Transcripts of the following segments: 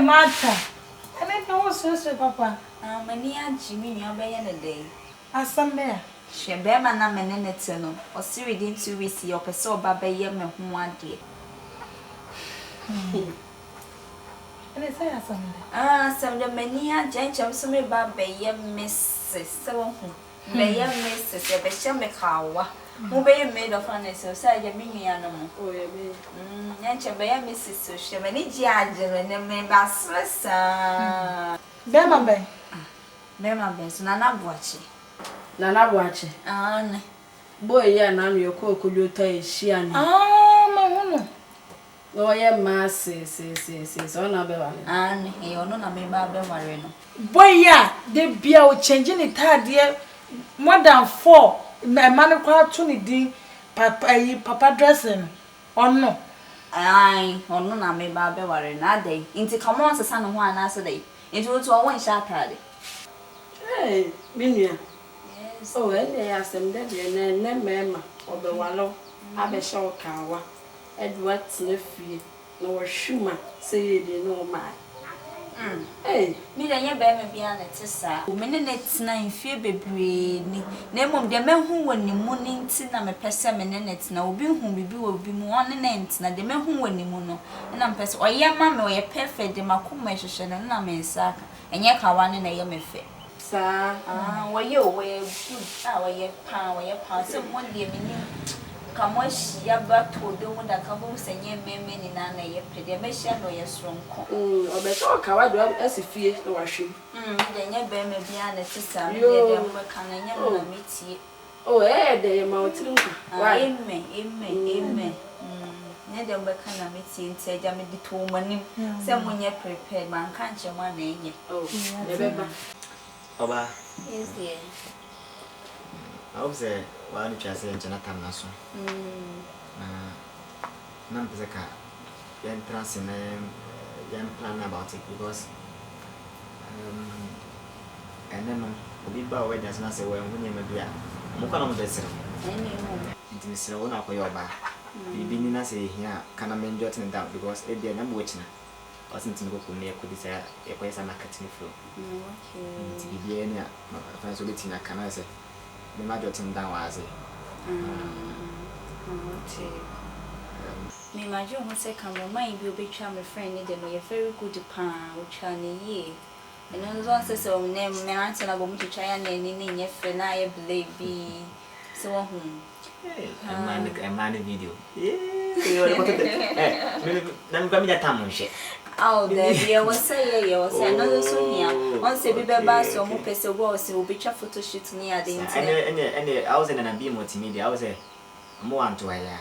matter. And I know so papa. Many are Jimmy, your bay in a day. As some bear. She bear my name and eternal, or Siri didn't to receive your peso baba yam and 1 day. And I say some. Some of the many are gentle, so me baba yam Mrs. So, Bayam Mrs. a Beshamekawa. Who be made of an society, a mini animal. Oh, yeah, Nancha Bayam Mrs. She many judge and then may bassless. Bema Bay. Bema Bess, Nana watching. Nana watching. Boy, yeah, now your cook could you tell she and my oh, yeah, mass, says, on a bell. And he or none of me, Baba Marino. Boy, yeah, they be out changing it, dear. More than 4. My man crowd to need papa dressing. Or no. Aye, or none of me, Baba Marino, that day. Into come on, son of one answer day. Into a 1 shot party. Hey, Minia. Yes. Oh, and they asked them that and then mamma or the wallow. I be show cow. Edward's nephew, no Schumer, say they know my. Hey, me then your baby beyond it, sir. Minutes 9 fear be breed. Name of the men who when the morning tin am a person and it's now be whom we will be more than ends, not the men who when the mono. And I'm person or your mamma or your perfect, the Macumation and I'm in sack, and yet I want in a yummy fit. sir, Where you wear good, our your pound, someone dear me. Come on, she about to do what I come and ye may in an a pedemission or your strong coat. or better coward as if fear no washing. Then your baby beyond the sister, you can meet you. Oh, eh, they are mountain. Amen. Never can meet you and say, Jammy, the 2 money. Someone you prepared, man, can't you money? Oh, never. Oba. Yes, dear. I was a one which I say Jonathan Nasso. Nampezaka, young trans in young plan about it because and then we bow away as not say when you may be a Mukano Besser. It is one of your bar. We didn't say here, can I mean jotting down because it be a number which wasn't in Goku near could desire a place and a cutting flow. To be any fancy waiting, I can say. The majority down was it. Me, my John say, come on, mind you be charm a friend, and you're very good to pan, which are ye. And those one says, so name my aunt and I want to try and in your friend, I believe be so. A man video. Yeah, then come that time. Oh, there was say, you say, another soon here. Once a baby bass or more person was, it will be a photo shoot near the internet. And I was in a beam multimedia. I was a more to a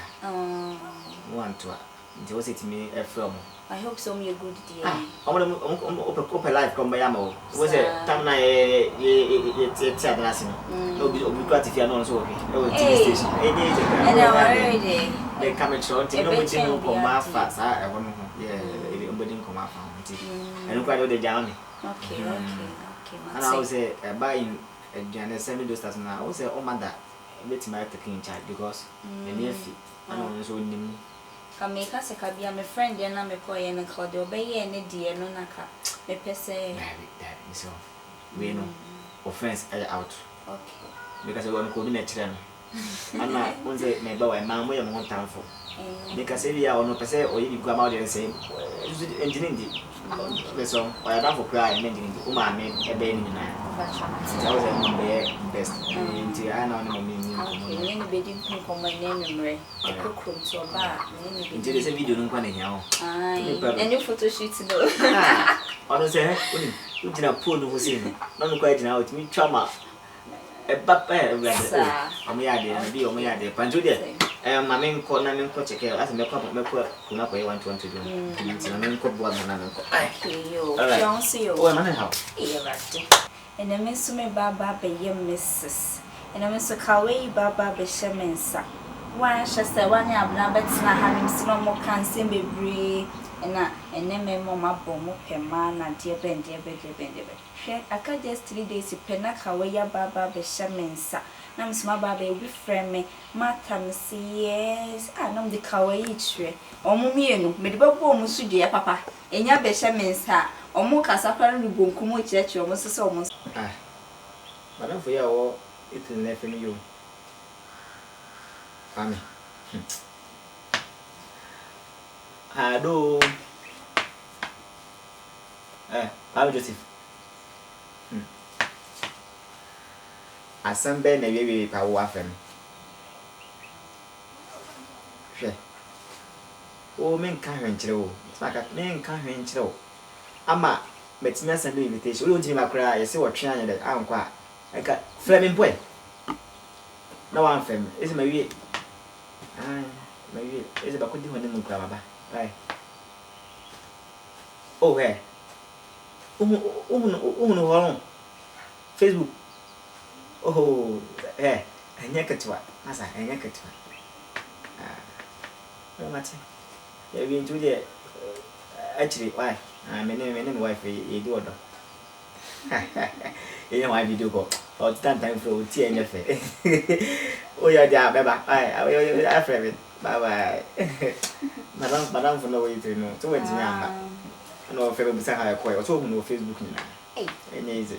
one to it was it me a film. I hope so, me a good dear. I want to open life come by Amo. Was it time it's a blessing? No, because if you are not so okay. Oh, TV station. And already they come and show to come out fast. I want to, yeah. Come out and look at the journey. Okay. And I was buying a Janet semi dosters now. I was oh mother, let my taking charge because the near feet and also in can make us a cabby. I'm a friend and I'm a coy and a cloud obey any dear no naka. Me pese that so we know offense out. Okay. Because I want to coordinate them. And I won't say my boy and mamma and one time for. Because if you are no per se or you come out and say, engineering the song, or I don't for cry and mentioning Maame a baby. I was a best into I know meaning. Okay, anybody didn't come my name, a cook room to a bar. Into this video, don't want anyhow. And your photo shoots though. Honestly, you did not pull who's in, not quite now to me, trauma. A papa, I'm yard, be on my yard, Panjudia. My main corner and coach as a make up not way want to do. I mean, cook one and don't see you. Oh, man, how? And I miss me Baba be your missus. And I miss a Kawaii Baba be shamansa. Why shall say 1 year, but not having some more cancer be brave. ene me mama bomo pema na de bende hwe aka just 3 days pena kawe ya baba be shemensa na msuma baba e bi frame mata msi yes nam de kawe yi chwe omo mienu me de babo omo su dua papa enya be shemensa omo kasa kwa no bonkumo chiachi omo sese omo madam for ya wo itin na fe ni yo Maame Ado Papa Joseph Asambe na wewe pa wo afem hwe o men ka hwenkyere wo saka men ka hwenkyere wo ama metimi asande invitation wo ntimi makura yesi wo twe anya de ankwa eka frame boy na wan fem esi mawie mawie esi bakodi hone mu kura baba right oh where oh Facebook oh enya ketwa asa enya ketwa mate ya bi ntu de actually why me wife e do odo enya wa video call o time for ti enya fe o ya dia beba ai afre bye bye madam for no way to know so when ti amba no fe be sa ha ko o so hu no Facebook ni na enya easy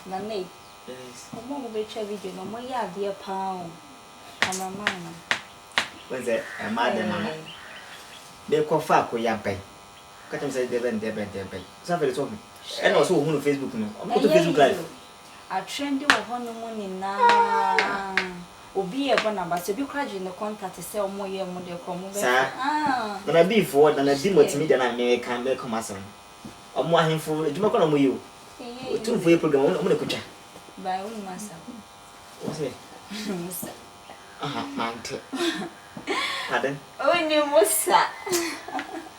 na nei yes omo be twa video no mo ya de pa o mama when's it Maabena they call fa ko ya bai ka tem say de ben so fa le so and also hu no Facebook no o to Facebook live a trend wo ho no mo ni na obi e bona ba se bi kwaje no contact se o mo ye mo de ko mo be na be forward na di multimedia na me kan be come asem o mo ahemfo ejuma ko na mo yo o tu fu program o mo ne kutwa ba o masa o se mante pardon ni musa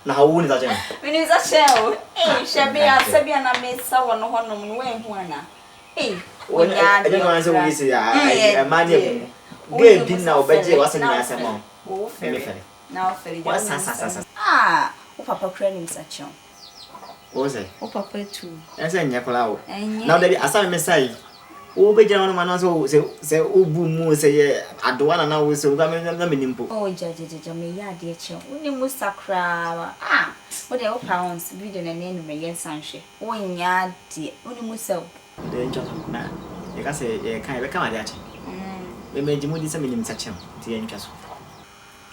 na hawo ni za chen ni za chen shabia sabia na mesa wono hono no we hu ana onya de no answer we say mani ge bi na obeje wasa ni asema o fe na o fe wasa o papa kra ni za chen o say o papa tu ese nya kola o na de bi asa me sai o be jana no man so se obu mu se ye adowa na wo se ga me nimpo o jajejeje me ya de chen uni musakra o de o pounds video na ne me ye sanhwe o nya de uni musaw de ncho na ye ka se ye kan be kama de ache me jimu di se me nim sache ti ye ntwa so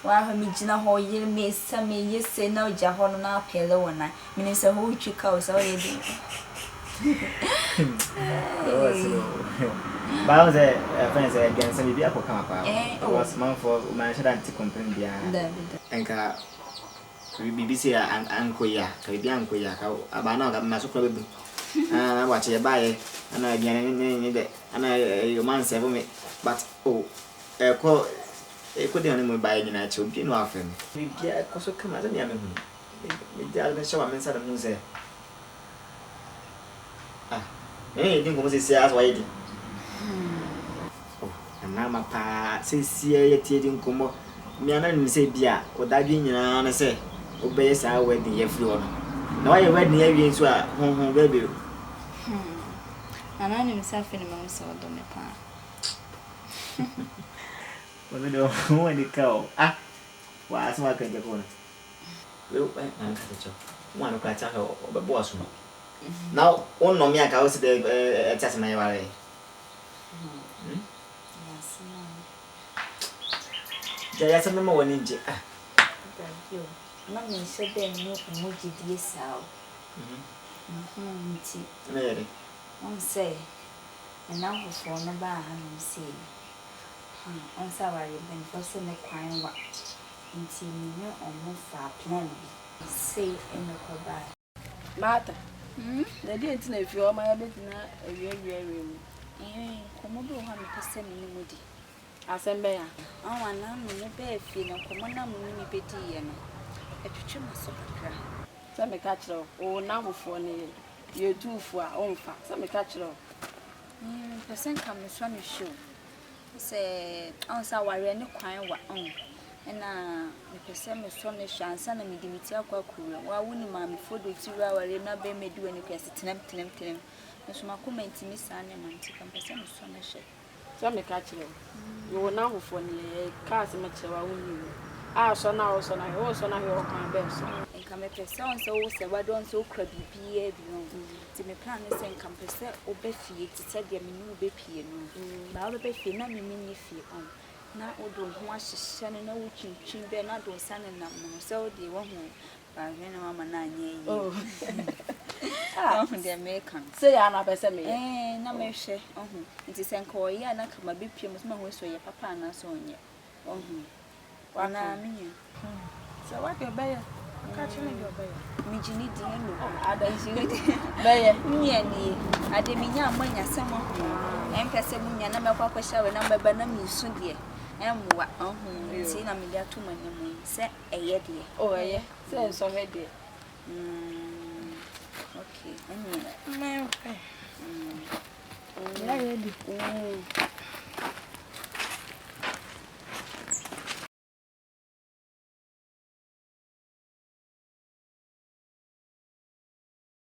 wa ha mi jina ho ye me sa me ye se na o ja ho no na pele wona me ne se ho twika o se o ye di Ba was friends again so be akokama pa was man for man should anti complain bia enka BBC anko ya ka bi anko ya ka aba na ga ma so kwa bebu na wa che ba ye ana bia ne de ana you man say me but ko de on mo ba ye na che obi no afem bia ko so kama za me hu me dia ga shawa men sa da mu ze din como se as why din na mapa se sie ye tie din como me ana ni se bia o da bi nyina na se o be sa wedding ye free ono na why wedding ye wi nso a honhon baby ana ni se afi ni ma se o do me pa o me do o ni ka o wa asma ka je ko na we an ka cho mo an ka cha o be bo asu now on no me aka o se de chase na yare ya sa me woni nje na me se de ni mo gidie sao nti na yare on say na ho so no ba ha no se on sa ware ben for se ne kwan wa nti ni on mo fa plan say en ko ba Mata na di enti na fi o ma ya betina awie mu komo do ha me pese me mu di asembe ya na no be fi na komo na mu ni bedi ye no etwetwe maso kakra se me ka kire o na hofo ne ye tufu a o mfa se me ka kire pese nka me so no show se on sa ware ne kwan wa na me pese me so ne hwansa na me dimiti akwa kuru wa woni maame fodo tiwa ware na be medu ani kwese tenem nso makomenti mi sa ne manti kan pese me so ne hye so me ka kire wo na hofo ne ka se me kire wa woni a so na wo so na he kan be so nka me pese on se wo se wa don so kra bibia bi no ti me plan ne se nka pese obefie ti se de me nu bepie no ba obefie na me ni fie on na odo ho ahyehye ne na wo twintwin be na do sa ne nam no se wo de wo ho ba hwe na mama na anya yi de me kan se ya na pese me na me hwe nti se nka oya na kama bepie mo ma ho so ye papa na so onye wana minya se wa ke be ka chi ne be mi jini di no ada jini be nya ni ade minya amanya samo empese munya na mekwa kwahya we na mbeba na misu de emwa nti na me dia to manyam se eye de eye se so he de okay anya me ya ready